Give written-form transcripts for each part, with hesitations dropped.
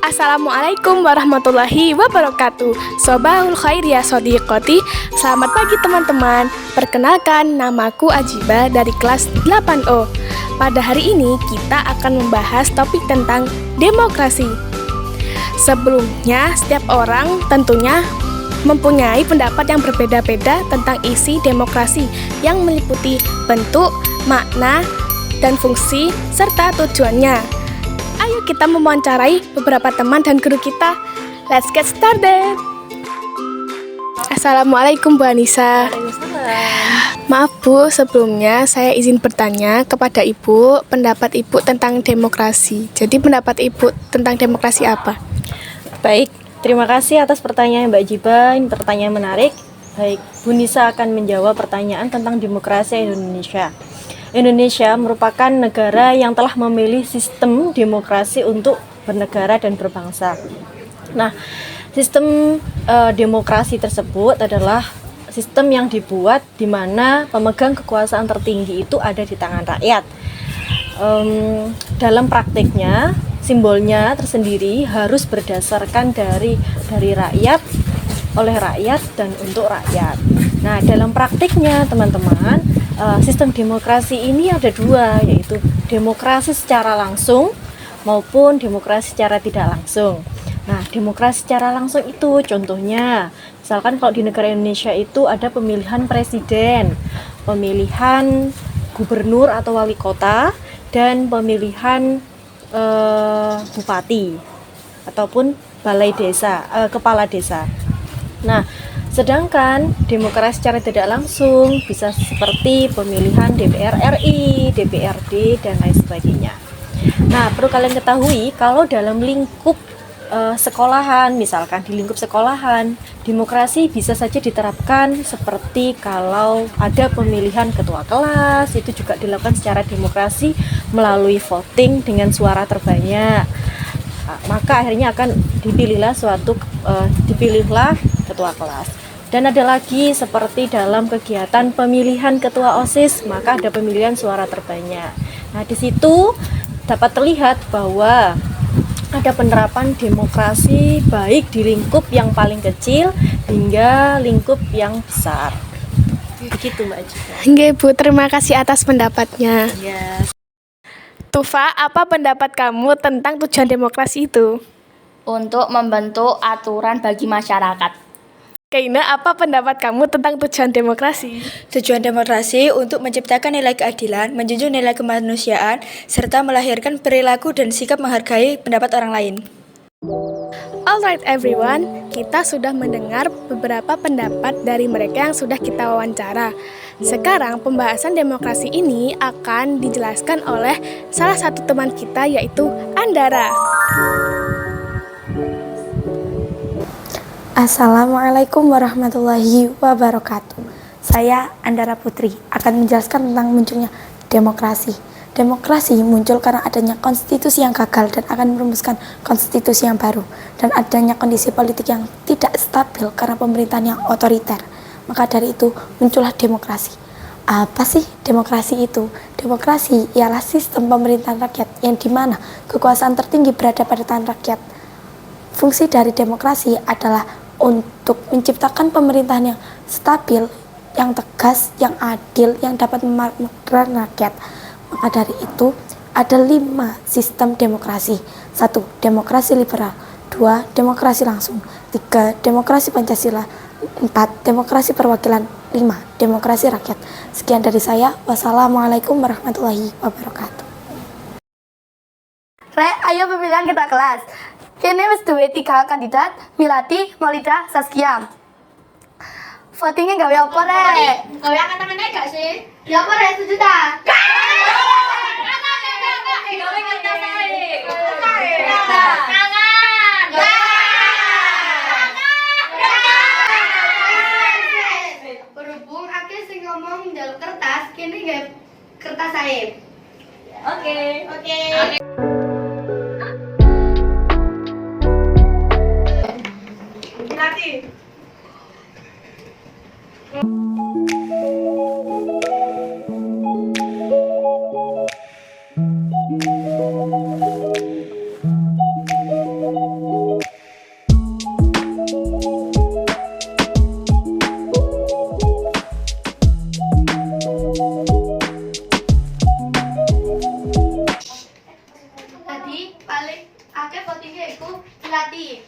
Assalamualaikum warahmatullahi wabarakatuh. Sobahul khair ya sodiqoti. Selamat pagi teman-teman. Perkenalkan, namaku Ajiba dari kelas 8O. Pada hari ini kita akan membahas topik tentang demokrasi. Sebelumnya, setiap orang tentunya mempunyai pendapat yang berbeda-beda tentang isi demokrasi yang meliputi bentuk, makna, dan fungsi serta tujuannya. Ayo kita mewawancarai beberapa teman dan guru kita. Let's get started. Assalamualaikum Bu Anissa. Maaf Bu, sebelumnya saya izin bertanya kepada Ibu pendapat Ibu tentang demokrasi. Jadi pendapat Ibu tentang demokrasi apa? Baik, terima kasih atas pertanyaan Mbak Jiba. Ini pertanyaan menarik. Baik, Bu Nisa akan menjawab pertanyaan tentang demokrasi Indonesia. Indonesia merupakan negara yang telah memilih sistem demokrasi untuk bernegara dan berbangsa. Nah, sistem demokrasi tersebut adalah sistem yang dibuat di mana pemegang kekuasaan tertinggi itu ada di tangan rakyat. Dalam praktiknya, simbolnya tersendiri harus berdasarkan dari rakyat, oleh rakyat, dan untuk rakyat. Nah, dalam praktiknya teman-teman, sistem demokrasi ini ada dua, yaitu demokrasi secara langsung maupun demokrasi secara tidak langsung. Nah, demokrasi secara langsung itu contohnya, misalkan kalau di negara Indonesia itu ada pemilihan presiden, pemilihan gubernur atau wali kota, dan pemilihan bupati ataupun balai desa, kepala desa. Nah, sedangkan demokrasi secara tidak langsung bisa seperti pemilihan DPR RI, DPRD, dan lain sebagainya. Nah, perlu kalian ketahui kalau dalam lingkup sekolahan, misalkan di lingkup sekolahan, demokrasi bisa saja diterapkan seperti kalau ada pemilihan ketua kelas, itu juga dilakukan secara demokrasi melalui voting dengan suara terbanyak. Maka akhirnya akan dipilihlah ketua kelas. Dan ada lagi seperti dalam kegiatan pemilihan ketua OSIS, maka ada pemilihan suara terbanyak. Nah, di situ dapat terlihat bahwa ada penerapan demokrasi baik di lingkup yang paling kecil hingga lingkup yang besar. Begitu Mbak Jika. Nggih Bu, terima kasih atas pendapatnya. Yes. Tufa, apa pendapat kamu tentang tujuan demokrasi itu? Untuk membentuk aturan bagi masyarakat. Kaina, apa pendapat kamu tentang tujuan demokrasi? Tujuan demokrasi untuk menciptakan nilai keadilan, menjunjung nilai kemanusiaan, serta melahirkan perilaku dan sikap menghargai pendapat orang lain. Alright everyone, kita sudah mendengar beberapa pendapat dari mereka yang sudah kita wawancara. Sekarang pembahasan demokrasi ini akan dijelaskan oleh salah satu teman kita, yaitu Andara. Assalamualaikum warahmatullahi wabarakatuh. Saya Andara Putri akan menjelaskan tentang munculnya demokrasi. Demokrasi muncul karena adanya konstitusi yang gagal dan akan merumuskan konstitusi yang baru, dan adanya kondisi politik yang tidak stabil karena pemerintahan yang otoriter. Maka dari itu muncullah demokrasi. Apa sih demokrasi itu? Demokrasi ialah sistem pemerintahan rakyat yang dimana kekuasaan tertinggi berada pada tangan rakyat. Fungsi dari demokrasi adalah untuk menciptakan pemerintahan yang stabil, yang tegas, yang adil, yang dapat memakmurkan rakyat. Maka dari itu ada 5 sistem demokrasi. 1. Demokrasi liberal. 2. Demokrasi langsung. 3. Demokrasi Pancasila. 4. Demokrasi perwakilan. 5. Demokrasi rakyat. Sekian dari saya. Wassalamualaikum warahmatullahi wabarakatuh. Rek, ayo pemilihan kita kelas. Kini wis duwe 3 kandidat, Milati, Maulida, Saskia. Votingnya gawe apa, Rek? Gawe angkat-angkat aja gak sih? Ya apa, Rek? Setuju ta? Berhubung akeh sing ngomong njaluk kertas, kene gawe kertas ae. Oke. Milati. Melati.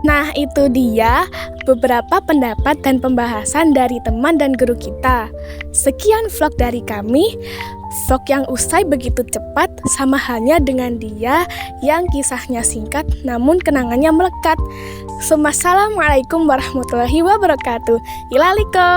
Nah, itu dia beberapa pendapat dan pembahasan dari teman dan guru kita. Sekian vlog dari kami. Vlog yang usai begitu cepat sama halnya dengan dia yang kisahnya singkat namun kenangannya melekat. Assalamualaikum warahmatullahi wabarakatuh. Ilaliko.